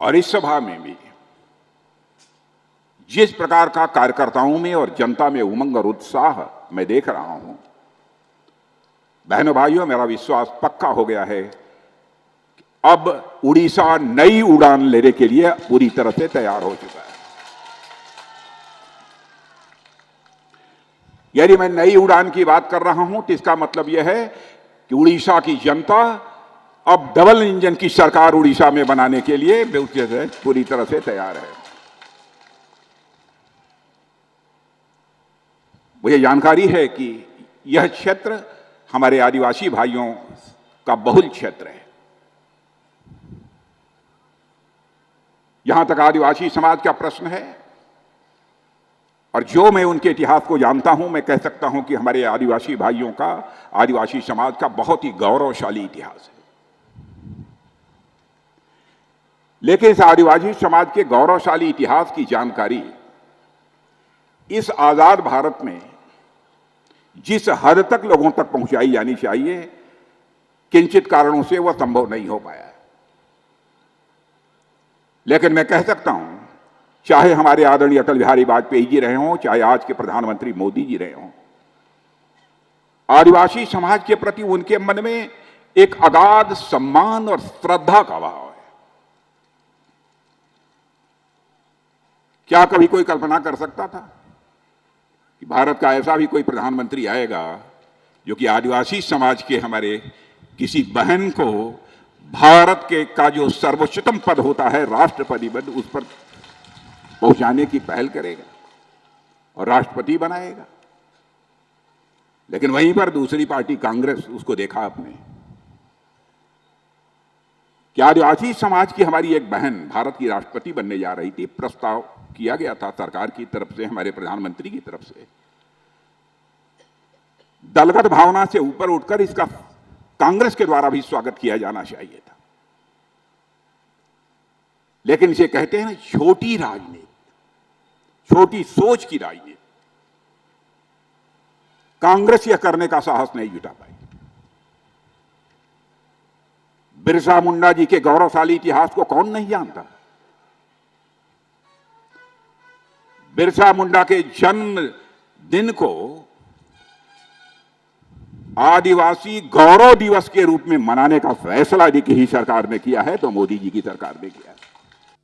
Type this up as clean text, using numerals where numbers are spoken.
और इस सभा में भी जिस प्रकार का कार्यकर्ताओं में और जनता में उमंग और उत्साह मैं देख रहा हूं, बहनों भाइयों, मेरा विश्वास पक्का हो गया है कि अब उड़ीसा नई उड़ान लेने के लिए पूरी तरह से तैयार हो चुका है। यदि मैं नई उड़ान की बात कर रहा हूं तो इसका मतलब यह है कि उड़ीसा की जनता अब डबल इंजन की सरकार उड़ीसा में बनाने के लिए पूरी तरह से तैयार है। मुझे जानकारी है कि यह क्षेत्र हमारे आदिवासी भाइयों का बहुल क्षेत्र है। यहां तक आदिवासी समाज का प्रश्न है और जो मैं उनके इतिहास को जानता हूं, मैं कह सकता हूं कि हमारे आदिवासी भाइयों का, आदिवासी समाज का बहुत ही गौरवशाली इतिहास है। लेकिन इस आदिवासी समाज के गौरवशाली इतिहास की जानकारी इस आजाद भारत में जिस हद तक लोगों तक पहुंचाई जानी चाहिए, किंचित कारणों से वह संभव नहीं हो पाया है। लेकिन मैं कह सकता हूं, चाहे हमारे आदरणीय अटल बिहारी वाजपेयी जी रहे हों, चाहे आज के प्रधानमंत्री मोदी जी रहे हों, आदिवासी समाज के प्रति उनके मन में एक अगाध सम्मान और श्रद्धा का भाव है। क्या कभी कोई कल्पना कर सकता था कि भारत का ऐसा भी कोई प्रधानमंत्री आएगा जो कि आदिवासी समाज के हमारे किसी बहन को भारत के का जो सर्वोच्चतम पद होता है, राष्ट्रपति पद, उस पर पहुंचाने की पहल करेगा और राष्ट्रपति बनाएगा। लेकिन वहीं पर दूसरी पार्टी कांग्रेस, उसको देखा आपने कि आदिवासी समाज की हमारी एक बहन भारत की राष्ट्रपति बनने जा रही थी। प्रस्ताव किया गया था सरकार की तरफ से, हमारे प्रधानमंत्री की तरफ से। दलगत भावना से ऊपर उठकर इसका कांग्रेस के द्वारा भी स्वागत किया जाना चाहिए था। लेकिन इसे कहते हैं ना छोटी राजनीति, छोटी सोच की राजनीति। कांग्रेस यह करने का साहस नहीं जुटा पाई। बिरसा मुंडा जी के गौरवशाली इतिहास को कौन नहीं जानता? बिरसा मुंडा के जन्म दिन को आदिवासी गौरव दिवस के रूप में मनाने का फैसला यदि किसी सरकार ने किया है तो मोदी जी की सरकार ने किया है।